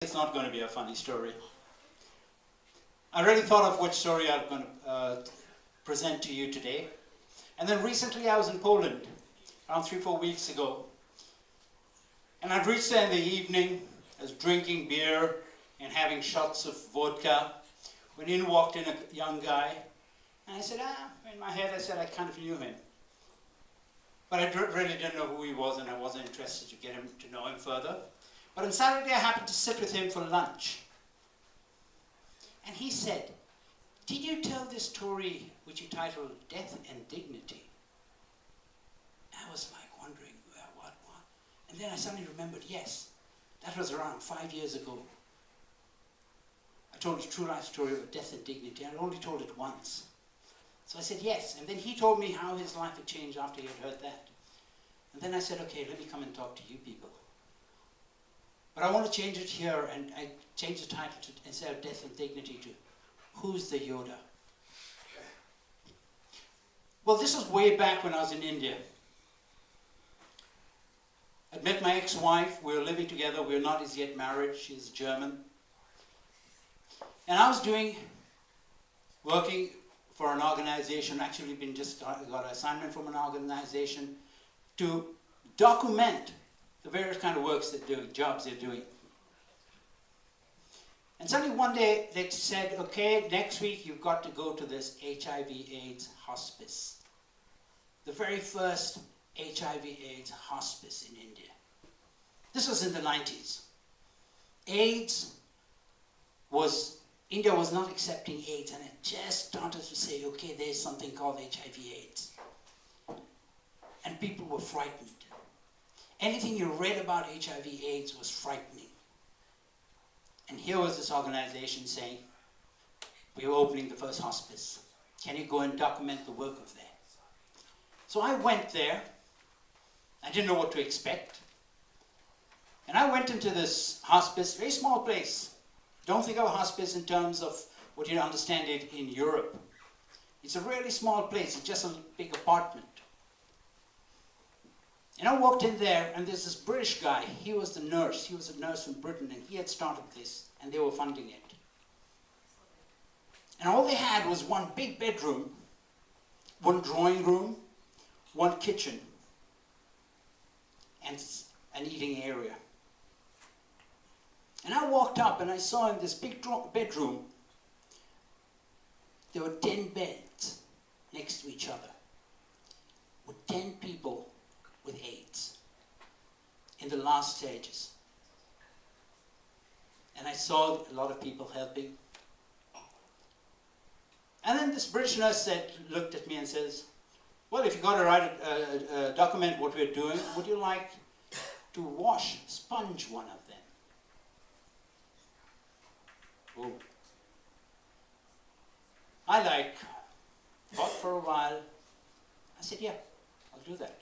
It's not going to be a funny story. I already thought of which story I'm going to present to you today. And then recently I was in Poland, around 3-4 weeks ago. And I'd reached there in the evening, I was drinking beer and having shots of vodka, when in walked in a young guy. And I said, in my head I said I kind of knew him. But I really didn't know who he was, and I wasn't interested to get him to know him further. But on Saturday I happened to sit with him for lunch. And he said, "Did you tell this story which you titled Death and Dignity?" I was like wondering, what? And then I suddenly remembered, yes, that was around 5 years ago. I told a true life story of death and dignity, and I only told it once. So I said yes, and then he told me how his life had changed after he had heard that. And then I said, okay, let me come and talk to you people. But I want to change it here, and I changed the title to, instead of Death and Dignity, to Who's the Yoda? Well, this was way back when I was in India. I'd met my ex-wife, we were living together, we were not as yet married, she's German. And I was working for an organization, actually got an assignment from an organization to document the various kind of works they're doing, jobs they're doing. And suddenly one day they said, okay, next week you've got to go to this HIV/AIDS hospice. The very first HIV/AIDS hospice in India. This was in the 90s. India was not accepting AIDS, and it just started to say, okay, there's something called HIV/AIDS. And people were frightened. Anything you read about HIV/AIDS was frightening. And here was this organization saying, we're opening the first hospice. Can you go and document the work of that? So I went there. I didn't know what to expect. And I went into this hospice, very small place. Don't think of a hospice in terms of what you understand it in Europe. It's a really small place, it's just a big apartment. And I walked in there, and there's this British guy, he was the nurse, he was a nurse from Britain, and he had started this, and they were funding it. And all they had was one big bedroom, one drawing room, one kitchen, and an eating area. And I walked up and I saw in this big bedroom, there were 10 beds next to each other, with 10 people with AIDS in the last stages. And I saw a lot of people helping. And then this British nurse looked at me and says, well, if you've got to document what we're doing, would you like to sponge one of them? Oh. I thought for a while. I said, yeah, I'll do that.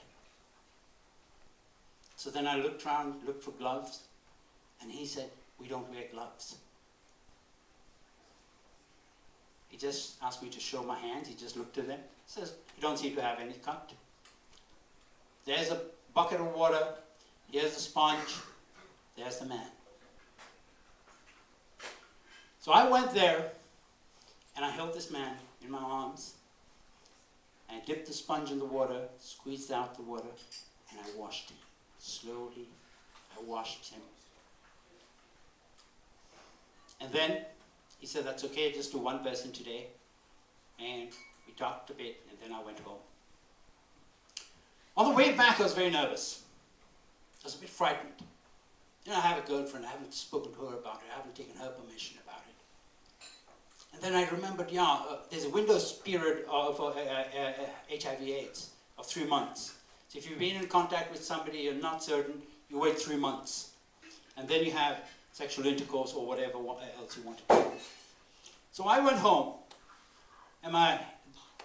So then I looked around, looked for gloves, and he said, we don't wear gloves. He just asked me to show my hands. He just looked at them. Says, you don't seem to have any cut. There's a bucket of water. Here's the sponge. There's the man. So I went there, and I held this man in my arms, and I dipped the sponge in the water, squeezed out the water, and I washed him. Slowly, I washed him. And then he said, that's okay, just do one person today. And we talked a bit, and then I went home. On the way back, I was very nervous. I was a bit frightened. You know, I have a girlfriend, I haven't spoken to her about it, I haven't taken her permission about it. And then I remembered, there's a windows period of HIV/AIDS of 3 months. So if you've been in contact with somebody you're not certain, you wait 3 months. And then you have sexual intercourse or whatever else you want to do. So I went home, and my,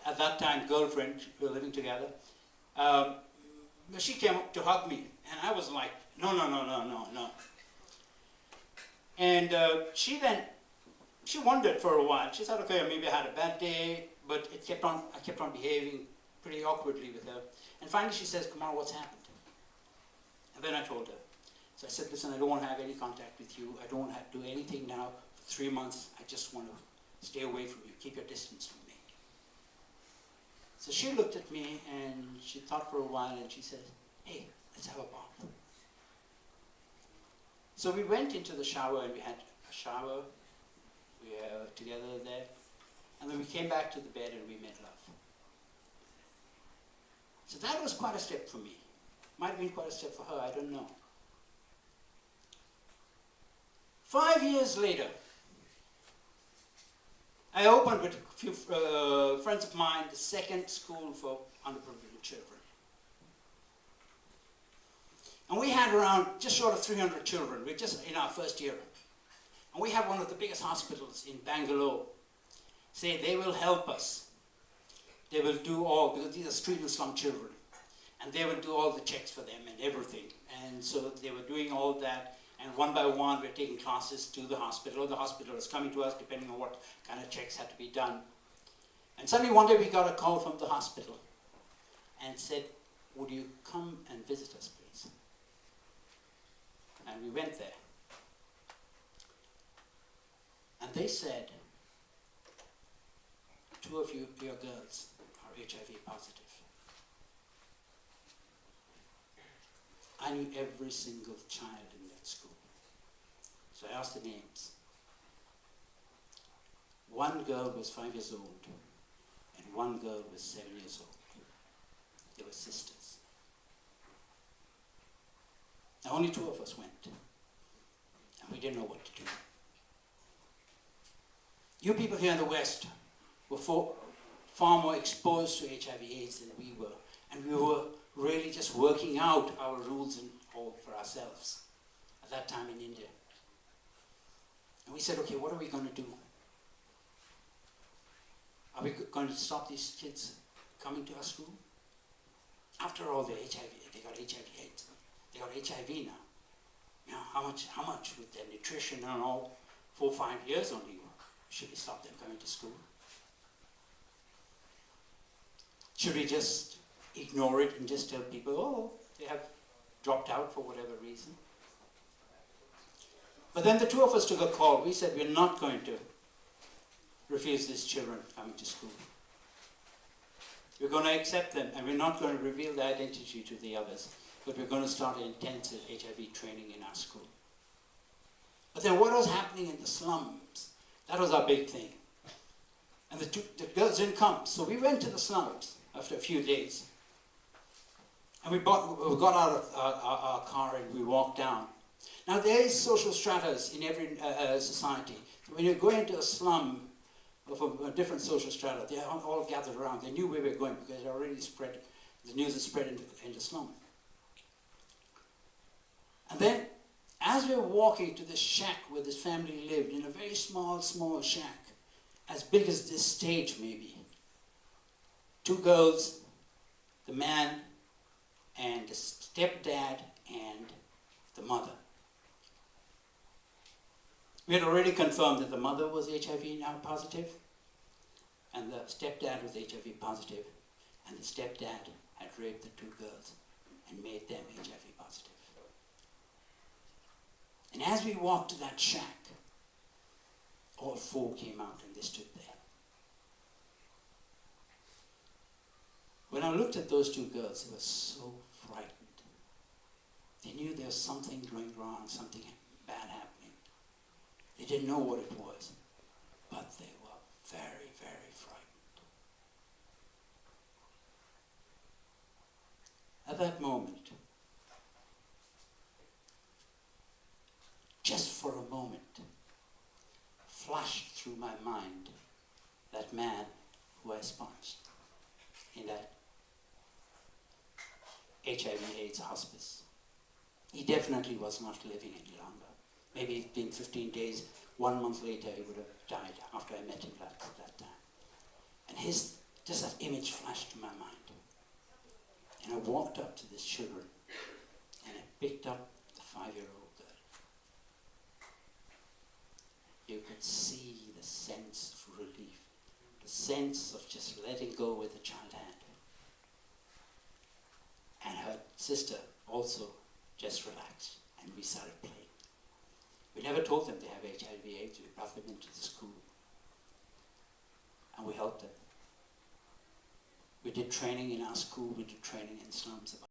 at that time, girlfriend, we were living together, she came up to hug me, and I was like, no. And she wondered for a while. She said, okay, maybe I had a bad day, but I kept on behaving pretty awkwardly with her. And finally she says, Kumar, what's happened? And then I told her. So I said, listen, I don't want to have any contact with you. I don't want to do anything now for 3 months. I just want to stay away from you. Keep your distance from me. So she looked at me and she thought for a while and she said, hey, let's have a bath. So we went into the shower and we had a shower. We were together there. And then we came back to the bed and we made love. So that was quite a step for me. Might have been quite a step for her, I don't know. 5 years later, I opened with a few friends of mine the second school for underprivileged children. And we had around just short of 300 children. We're just in our first year. And we have one of the biggest hospitals in Bangalore say they will help us. They will do all, because these are street and slum children. And they will do all the checks for them and everything. And so they were doing all that. And one by one, we're taking classes to the hospital. The hospital is coming to us depending on what kind of checks had to be done. And suddenly one day we got a call from the hospital and said, would you come and visit us, please? And we went there. And they said, 2 of your girls are HIV positive. I knew every single child in that school. So I asked the names. One girl was 5 years old, and one girl was 7 years old. They were sisters. Now only 2 of us went, and we didn't know what to do. You people here in the West were far more exposed to HIV/AIDS than we were, and we were really just working out our rules and all for ourselves at that time in India. And we said, okay, what are we going to do? Are we going to stop these kids coming to our school? After all, they got HIV/AIDS. They got HIV now. You know, how much with their nutrition and all, 4 or 5 years only, should we stop them coming to school? Should we just ignore it and just tell people, oh, they have dropped out for whatever reason? But then the 2 of us took a call. We said, we're not going to refuse these children coming to school. We're going to accept them, and we're not going to reveal their identity to the others, but we're going to start an intensive HIV training in our school. But then what was happening in the slums? That was our big thing. And the girls didn't come, so we went to the slums after a few days. And we got out of our car and we walked down. Now there is social stratas in every society. So when you go into a slum of a different social strata, they all gathered around. They knew where we were going because it already spread, the news had spread into slum. And then, as we were walking to this shack where this family lived, in a very small shack, as big as this stage maybe, 2 girls, the man, and the stepdad, and the mother. We had already confirmed that the mother was HIV now positive, and the stepdad was HIV positive, and the stepdad had raped the 2 girls and made them HIV positive. And as we walked to that shack, all 4 came out and they stood there. When I looked at those 2 girls, they were so frightened. They knew there was something going wrong, something bad happening. They didn't know what it was, but they were very, very frightened. At that moment, just for a moment, flashed through my mind that man who I sponged in that HIV/AIDS hospice. He definitely was not living any longer. Maybe it'd been 15 days, 1 month later he would have died after I met him that time. And just that image flashed to my mind. And I walked up to this children and I picked up the 5-year-old girl. You could see the sense of relief, the sense of just letting go what the child had. And her sister also just relaxed and we started playing. We never told them they have HIV/AIDS. We brought them into the school, and we helped them. We did training in our school. We did training in slums about